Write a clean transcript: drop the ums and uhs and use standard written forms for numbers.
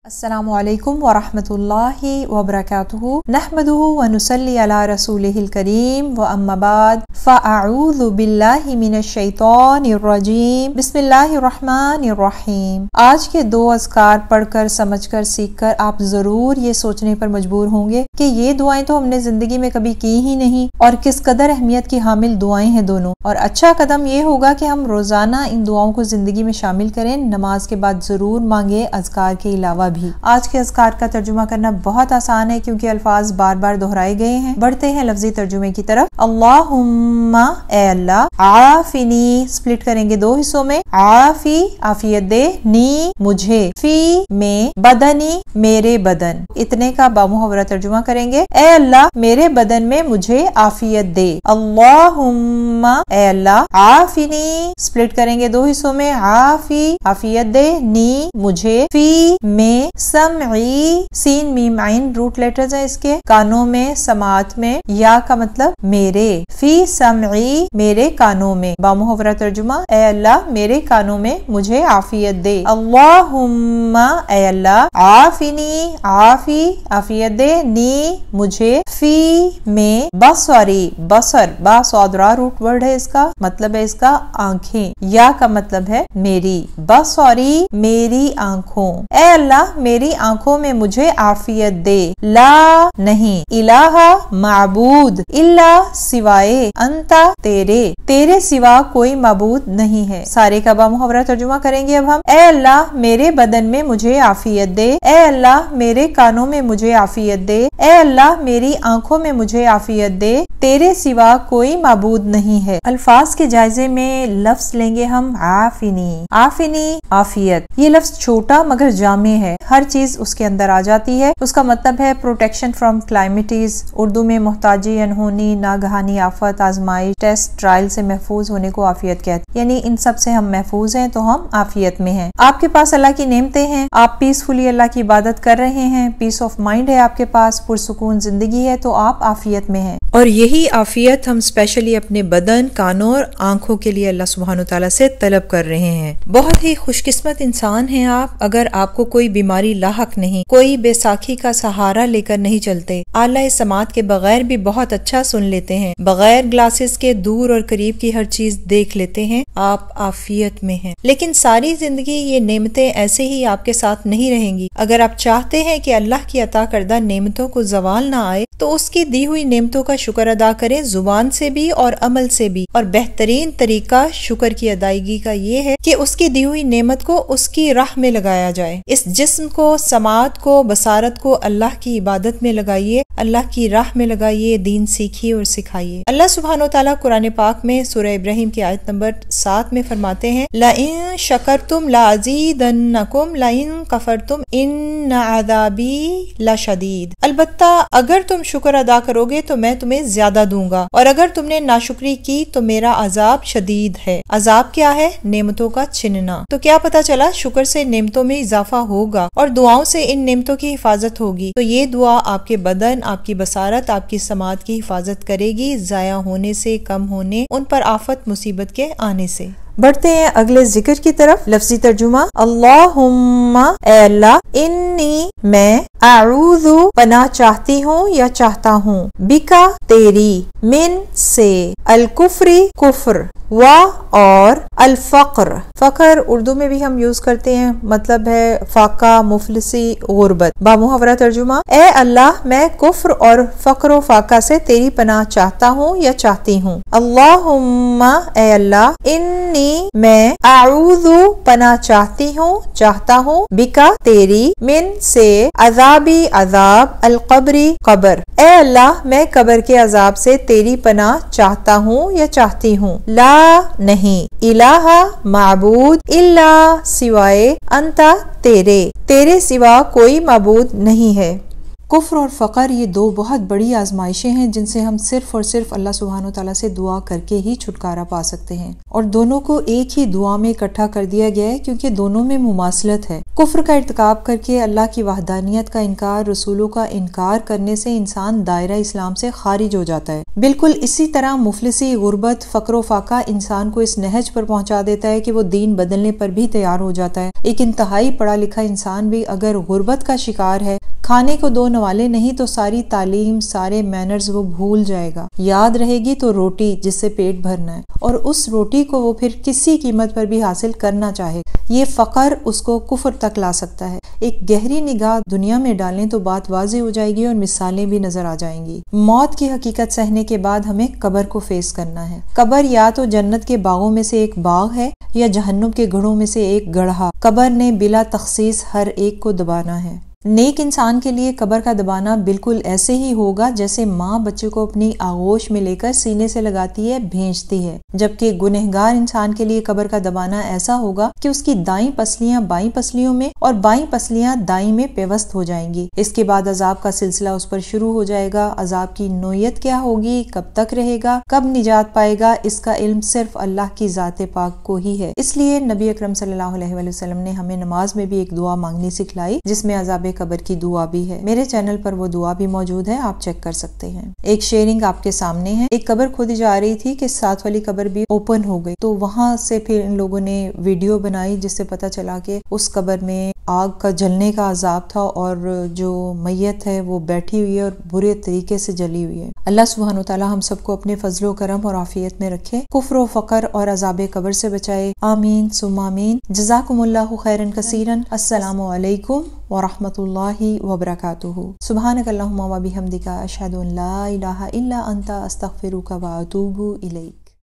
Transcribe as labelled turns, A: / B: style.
A: अस्सलामु अलैकुम व रहमतुल्लाहि व बरकातुहू नहमदुहु व नुसल्ली अला रसूलिहिल करीम व अम्मा बाद फ़अऊज़ु बिल्लाहि मिनश शैतानिर रजीम बिस्मिल्लाहिर रहमानिर रहीम। आज के दो अज़कार पढ़कर समझकर सीखकर आप जरूर ये सोचने पर मजबूर होंगे कि ये दुआएं तो हमने जिंदगी में कभी की ही नहीं और किस कदर अहमियत की हामिल दुआएं हैं दोनों। और अच्छा कदम ये होगा कि हम रोजाना इन दुआओं को जिंदगी में शामिल करें, नमाज के बाद जरूर मांगे अज़कार के अलावा भी। आज के अज़कार का तर्जुमा करना बहुत आसान है क्योंकि अल्फाज बार बार दोहराए गए हैं। बढ़ते हैं लफ्जी तर्जुमे की तरफ। अल्लाहुम्मा ए अल्लाह, आफिनी स्प्लिट करेंगे दो हिस्सों में, आफी आफियत दे, नी मुझे, फी में बदनी मेरे बदन, इतने का बामुहावरा तर्जुमा करेंगे। ए अल्लाह मेरे बदन में मुझे आफियत दे। अल्लाहुम्मा ए अल्लाह, आफिनी स्प्लिट करेंगे दो हिस्सों में, आफी आफियत दे, नी मुझे, फी में समई सीन मीम आइन रूट लेटर्स है इसके, कानों में समात में, या का मतलब मेरे, फी समई मेरे कानों में। बामुहावरा तर्जुमा ए अल्लाह मेरे कानों में मुझे आफियत दे। अल्लाहुम्मा ए अल्लाह, आफिनी आफी आफियत दे, नी मुझे, फी में बसरी बसर बा सौदरा रूट वर्ड है इसका, मतलब है इसका आंखें, या का मतलब है मेरी, बसरी मेरी आंखों। ए अल्लाह मेरी आंखों में मुझे आफियत दे। ला नहीं, इलाहा माबूद, इल्ला सिवाए, अंता तेरे, तेरे सिवा कोई माबूद नहीं है। सारे का बामुहावरा तर्जुमा करेंगे अब हम। ए अल्लाह मेरे बदन में मुझे आफियत दे। ए अल्लाह मेरे कानों में मुझे आफियत दे। ए अल्लाह मेरी आंखों में मुझे आफियत दे, तेरे सिवा कोई माबूद नहीं है। अल्फाज के जायजे में लफ्ज लेंगे हम आफिनी, आफिनी आफियत। ये लफ्ज छोटा मगर जामे है, हर चीज उसके अंदर आ जाती है। उसका मतलब है प्रोटेक्शन फ्रॉम क्लाइमेटीज, उर्दू में मोहताजी, अनहोनी, नागहानी आफत, आजमाइश, टेस्ट, ट्रायल से महफूज होने को आफियत कहते हैं। यानी इन सब से हम महफूज हैं तो हम आफियत में हैं। आपके पास अल्लाह की नेमतें हैं, आप पीसफुली अल्लाह की इबादत कर रहे हैं, पीस ऑफ माइंड है आपके पास, पुरसुकून जिंदगी है, तो आप आफियत में हैं। और यही आफियत हम स्पेशली अपने बदन, कानों और आंखों के लिए अल्लाह सुब्हानो तआला से तलब कर रहे हैं। बहुत ही खुशकिस्मत इंसान हैं आप अगर आपको कोई बीमारी लाहक नहीं, कोई बैसाखी का सहारा लेकर नहीं चलते। आला समात के बगैर भी बहुत अच्छा सुन लेते हैं, बगैर ग्लासेस के दूर और करीब की हर चीज देख लेते हैं। आप आफियत में हैं। लेकिन सारी जिंदगी ये नेमतें ऐसे ही आपके साथ नहीं रहेंगी। अगर आप चाहते हैं कि अल्लाह की अता करदा नेमतों को जवाल ना आए तो उसकी दी हुई नेमतों का शुक्र अदा करें, जुबान से भी और अमल से भी। और बेहतरीन तरीका शुक्र की अदायगी का ये है कि उसकी दी हुई नेमत को उसकी राह में लगाया जाए। इस जिस्म को, समात को, बसारत को अल्लाह की इबादत में लगाइए, अल्लाह की राह में लगाइए, दीन सीखिए और सिखाइए। अल्लाह सुब्हानो तआला कुरान पाक में सूरह इब्राहिम की आयत नंबर 7 में फरमाते हैं, लइन शकरतुम लाज़ीदन्नकुम लइन कफरतुम इन्न अज़ाबी लशदीद। अलबत्ता अगर तुम शुक्र अदा करोगे तो मैं तुम्हें ज्यादा दूंगा, और अगर तुमने नाशुक्री की तो मेरा अजाब शदीद है। अजाब क्या है? नेमतों का छिनना। तो क्या पता चला, शुक्र से नेमतों में इजाफा होगा और दुआओं से इन नेमतों की हिफाजत होगी। तो ये दुआ आपके बदन, आपकी बसारत, आपकी समात की हिफाजत करेगी, जाया होने से, कम होने, उन पर आफत मुसीबत के आने से। बढ़ते हैं अगले जिक्र की तरफ। लफ्जी तर्जुमा अल्लाहुम्मा ए अल्लाह, इन्नी मैं, आऊज़ु पनाह चाहती हूँ या चाहता हूँ, बिका तेरी, मिन से, अल कुफ्री कुफ्र, वा और अल फक्र। फक्र उर्दू में भी हम यूज करते हैं, मतलब है फाका, मुफलिसी, गुर्बत। बामुहावरा तर्जुमा ए अल्लाह मैं कुफ्र और फक्र व फाका से तेरी पनाह चाहता हूँ या चाहती हूँ। अल्लाहुम्मा ए अल्लाह, इन्नी मैं, आऊज़ु पनाह चाहती हूँ, चाहता हूँ, बिका तेरी, मिन से, अजाबी अजाब, अल कब्री कब्र। ए अल्लाह मैं कब्र के अजाब से तेरी पनाह चाहता हूँ या चाहती हूँ। ला नहीं, इलाहा माबूद, इल्ला सिवाए, अंता तेरे, तेरे सिवा कोई माबूद नहीं है। کفر اور فقر یہ دو بہت بڑی آزمائشیں ہیں جن سے ہم صرف اور صرف اللہ سبحانہ و تعالیٰ سے دعا کر کے ہی چھٹکارا پا سکتے ہیں، اور دونوں کو ایک ہی دعا میں اکٹھا کر دیا گیا ہے کیونکہ دونوں میں مماثلت ہے۔ کفر کا ارتکاب کر کے اللہ کی وحدانیت کا انکار، رسولوں کا انکار کرنے سے انسان دائرہ اسلام سے خارج ہو جاتا ہے۔ بالکل اسی طرح مفلسی، غربت، فقر و فاقہ انسان کو اس نہج پر پہنچا دیتا ہے کہ وہ دین بدلنے پر بھی تیار ہو جاتا ہے۔ ایک انتہائی پڑھا لکھا انسان بھی اگر غربت کا شکار ہے، کھانے کو دو نوالے نہیں تو ساری تعلیم، سارے مینرز وہ بھول جائے گا۔ یاد رہے گی تو روٹی جس سے پیٹ بھرنا ہے، اور اس روٹی کو وہ پھر کسی قیمت پر بھی حاصل کرنا چاہے۔ یہ فقر اس کو کفر تک لا سکتا ہے۔ ایک گہری نگاہ دنیا میں ڈالیں تو بات واضح ہو جائے گی اور مثالیں بھی نظر آ جائیں گی۔ موت کی حقیقت سہنے کے بعد ہمیں قبر کو فیس کرنا ہے۔ قبر یا تو جنت کے باغوں میں سے ایک باغ ہے یا جہنم کے گڑھوں میں سے ایک گڑھا۔ قبر نے بلا تخصیص ہر ایک کو دبانا ہے۔ نیک انسان کے لیے قبر کا دبانا بالکل ایسے ہی ہوگا جیسے ماں بچے کو اپنی آغوش میں لے کر سینے سے لگاتی ہے، بھینچتی ہے، جبکہ گنہگار انسان کے لیے قبر کا دبانا ایسا ہوگا کہ اس کی دائیں پسلیاں بائیں پسلیوں میں اور بائیں پسلیاں دائیں میں پیوست ہو جائیں گی۔ اس کے بعد عذاب کا سلسلہ اس پر شروع ہو جائے گا۔ عذاب کی نوعیت کیا ہوگی، کب تک رہے گا، کب نجات پائے گا، اس کا علم صرف اللہ کی ذات پاک کو ہی ہے۔ اس لیے نبی اکرم صلی اللہ علیہ وآلہ وسلم نے ہمیں نماز میں بھی ایک دعا مانگنی سکھلائی جس میں عذاب قبر کی دعا بھی ہے۔ میرے چینل پر وہ دعا بھی موجود ہے، آپ چیک کر سکتے ہیں۔ ایک شیئرنگ آپ کے سامنے ہے۔ ایک قبر کھودی جا رہی تھی کہ ساتھ والی قبر بھی اوپن ہو گئی، تو وہاں سے پھر ان لوگوں نے ویڈیو بنائی جس سے پتا چلا کہ اس قبر میں آگ کا جلنے کا عذاب تھا اور جو میت ہے وہ بیٹھی ہوئی ہے اور برے طریقے سے جلی ہوئی ہے۔ اللہ سبحانہ وتعالی ہم سب کو اپنے فضل و کرم اور عافیت میں رکھے، کفر و فقر اور عذاب قبر سے بچائے، آمین ثم آمین۔ جزاکم اللہ خیرا کثیرا۔ السلام علیکم ورحمۃ اللہ وبرکاتہ۔ سبحانک اللہم و بحمدک، اشہد ان لا الہ الا انت، استغفرک و اتوب الیک۔